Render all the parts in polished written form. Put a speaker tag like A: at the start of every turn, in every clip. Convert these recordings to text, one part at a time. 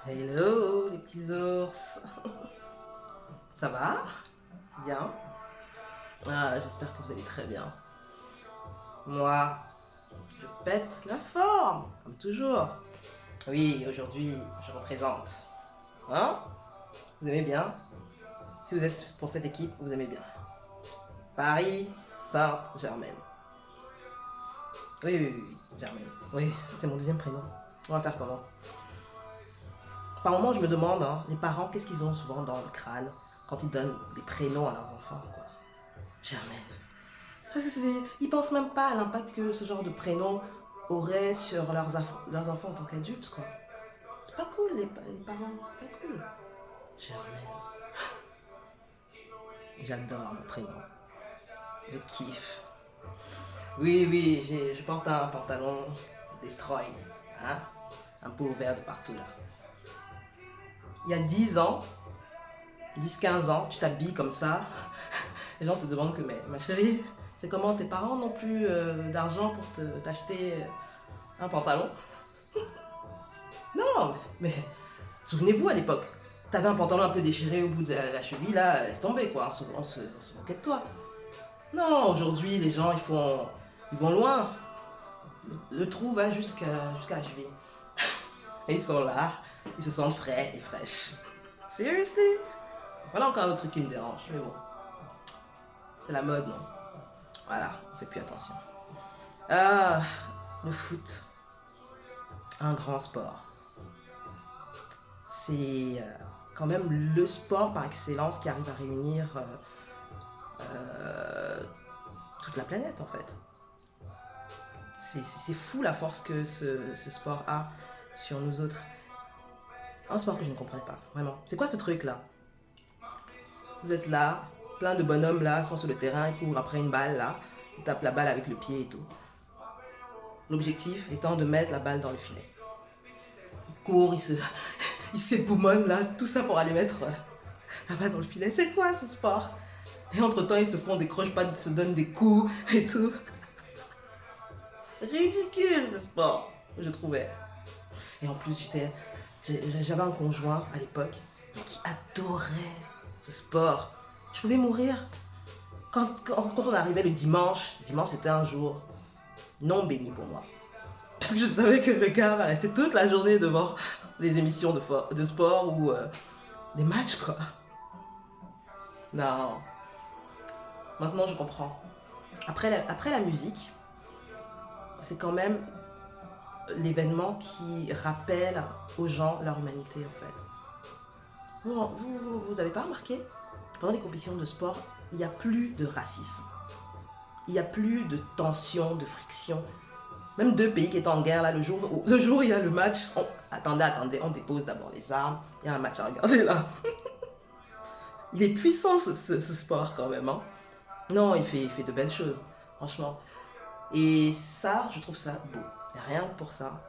A: Hello les petits ours. Ça va? Bien? Ah, j'espère que vous allez très bien. Moi, je pète la forme, comme toujours. Oui, aujourd'hui, je représente. Hein? Vous aimez bien? Si vous êtes pour cette équipe, vous aimez bien. Paris Saint-Germain. Oui, oui, oui, oui, Germaine. Oui, c'est mon deuxième prénom. On va faire comment? Par moment, je me demande, hein, les parents, qu'est-ce qu'ils ont souvent dans le crâne quand ils donnent des prénoms à leurs enfants, quoi. Germaine. Ils pensent même pas à l'impact que ce genre de prénom aurait sur leurs enfants en tant qu'adultes, quoi. C'est pas cool, les parents, c'est pas cool. Germaine. J'adore mon prénom. Je kiffe. Oui, oui, je porte un pantalon Destroy, hein, un peu ouvert de partout, là. Il y a 10 ans, 10-15 ans, tu t'habilles comme ça. Les gens te demandent que, mais ma chérie, c'est comment tes parents n'ont plus d'argent pour t'acheter un pantalon? Non, mais souvenez-vous à l'époque, t'avais un pantalon un peu déchiré au bout de la cheville, là, laisse tomber quoi, on se moquait de toi. Non, aujourd'hui les gens ils vont loin. Le trou va jusqu'à la cheville. Et ils sont là, ils se sentent frais et fraîches. Seriously? Voilà encore un autre truc qui me dérange, mais bon, c'est la mode, non? Voilà, on fait plus attention. Ah, le foot, un grand sport. C'est quand même le sport par excellence qui arrive à réunir euh, toute la planète en fait. C'est fou la force que ce sport a sur nous autres. Un sport que je ne comprenais pas, vraiment. C'est quoi ce truc là? Vous êtes là, plein de bonhommes là sont sur le terrain, ils courent après une balle là, ils tapent la balle avec le pied et tout. L'objectif étant de mettre la balle dans le filet. Ils courent, ils s'époumonnent là, tout ça pour aller mettre la balle dans le filet. C'est quoi ce sport? Et entre-temps, ils se font des croche-pattes, se donnent des coups et tout. Ridicule ce sport, je trouvais. Et en plus, j'avais un conjoint à l'époque, mais qui adorait ce sport. Je pouvais mourir. Quand on arrivait le dimanche c'était un jour non béni pour moi. Parce que je savais que le gars va rester toute la journée devant les émissions de sport ou des matchs, quoi. Non, maintenant je comprends. Après la musique, c'est quand même l'événement qui rappelle aux gens leur humanité en fait. Vous avez pas remarqué? Pendant les compétitions de sport, il n'y a plus de racisme. Il n'y a plus de tension, de friction. Même deux pays qui étaient en guerre, là, le jour où il y a le match, attendez, on dépose d'abord les armes, il y a un match à regarder là. Il est puissant ce sport quand même. Hein. Non, il fait de belles choses, franchement. Et ça, je trouve ça beau. Et rien que pour ça,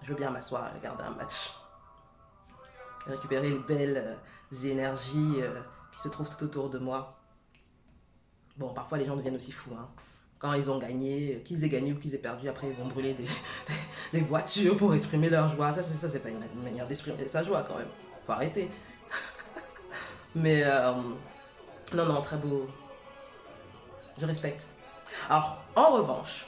A: je veux bien m'asseoir et regarder un match. Récupérer les belles énergies qui se trouvent tout autour de moi. Bon, parfois les gens deviennent aussi fous. Hein. Quand ils ont gagné, qu'ils aient gagné ou qu'ils aient perdu, après ils vont brûler des voitures pour exprimer leur joie. Ça c'est pas une manière d'exprimer sa joie quand même. Faut arrêter. Mais non, non, très beau. Je respecte. Alors, en revanche,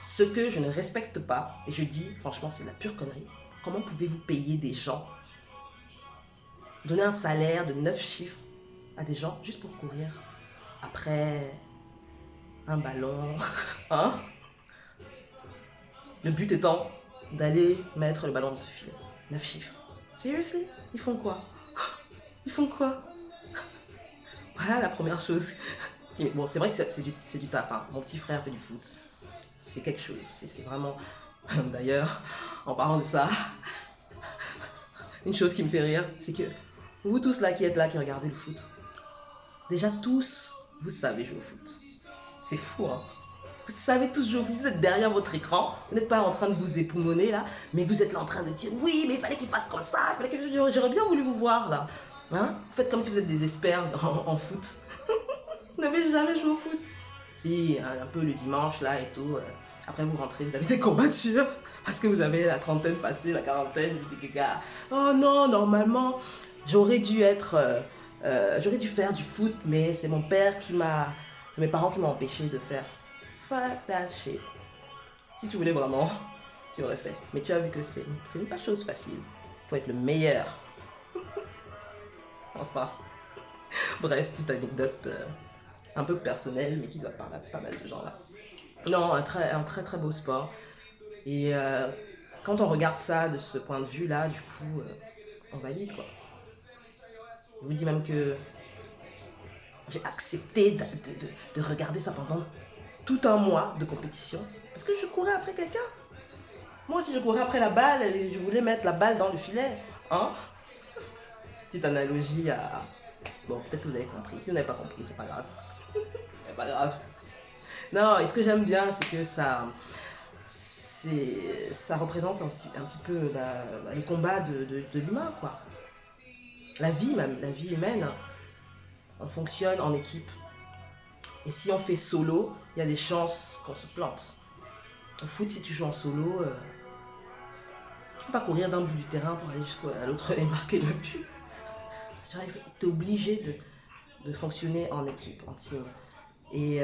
A: ce que je ne respecte pas, et je dis, franchement, c'est de la pure connerie. Comment pouvez-vous payer des gens, donner un salaire de 9 chiffres à des gens juste pour courir après un ballon, hein? Le but étant d'aller mettre le ballon dans ce filet. 9 chiffres. Seriously? Ils font quoi? Ils font quoi? Voilà la première chose. Bon, c'est vrai que c'est du taf. Hein. Mon petit frère fait du foot. C'est quelque chose. C'est vraiment. D'ailleurs, en parlant de ça, une chose qui me fait rire, c'est que vous tous là qui êtes là, qui regardez le foot, déjà tous, vous savez jouer au foot. C'est fou, hein? Vous savez tous jouer au foot, vous êtes derrière votre écran, vous n'êtes pas en train de vous époumoner là, mais vous êtes là en train de dire oui, mais il fallait qu'il fasse comme ça, il fallait que j'aurais bien voulu vous voir là. Hein? Vous faites comme si vous êtes des experts en foot. Vous n'avez jamais joué au foot. Si, un peu le dimanche là et tout. Après vous rentrez, vous avez des courbatures. parce que vous avez la trentaine passée, la quarantaine, vous dites, gars, oh non, normalement, j'aurais dû j'aurais dû faire du foot, mais c'est mon père mes parents qui m'ont empêché de faire. Fuck that shit. Si tu voulais vraiment, tu aurais fait. Mais tu as vu que c'est même pas chose facile. Faut être le meilleur. Enfin, bref, petite anecdote un peu personnelle, mais qui doit parler à pas mal de gens là. Non, un très très beau sport. Et quand on regarde ça de ce point de vue là, du coup, on valide quoi. Je vous dis même que j'ai accepté de regarder ça pendant tout un mois de compétition. Parce que je courais après quelqu'un. Moi aussi, je courais après la balle et je voulais mettre la balle dans le filet. Hein? Petite analogie à... Bon, peut-être que vous avez compris. Si vous n'avez pas compris, c'est pas grave. C'est pas grave. Non, et ce que j'aime bien, c'est que ça représente un petit peu le combat de l'humain, quoi. La vie même, la vie humaine. On fonctionne en équipe. Et si on fait solo, il y a des chances qu'on se plante. Au foot, si tu joues en solo, tu ne peux pas courir d'un bout du terrain pour aller jusqu'à l'autre et marquer le but. Tu es obligé de fonctionner en équipe, en team. Et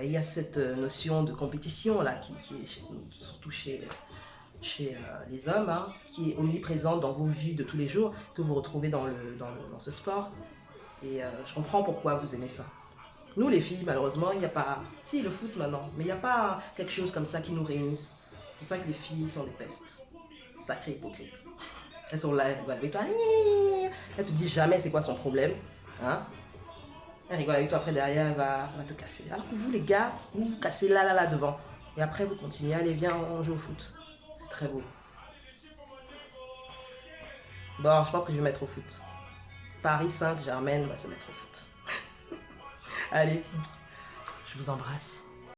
A: il y a cette notion de compétition là, qui est surtout chez les hommes, hein, qui est omniprésente dans vos vies de tous les jours, que vous retrouvez dans ce sport. Et je comprends pourquoi vous aimez ça. Nous les filles, malheureusement, il n'y a pas... Si, le foot maintenant, mais il n'y a pas quelque chose comme ça qui nous réunisse. C'est pour ça que les filles sont des pestes. Sacrées hypocrites. Elles sont là, elles rigolent avec toi. Elles te disent jamais c'est quoi son problème. Hein? Elle rigole avec toi, après derrière, elle va te casser. Alors que vous, les gars, vous vous cassez là devant. Et après, vous continuez. Allez, viens, on joue au foot. C'est très beau. Bon, je pense que je vais mettre au foot. Paris Saint-Germain va se mettre au foot. Allez, je vous embrasse.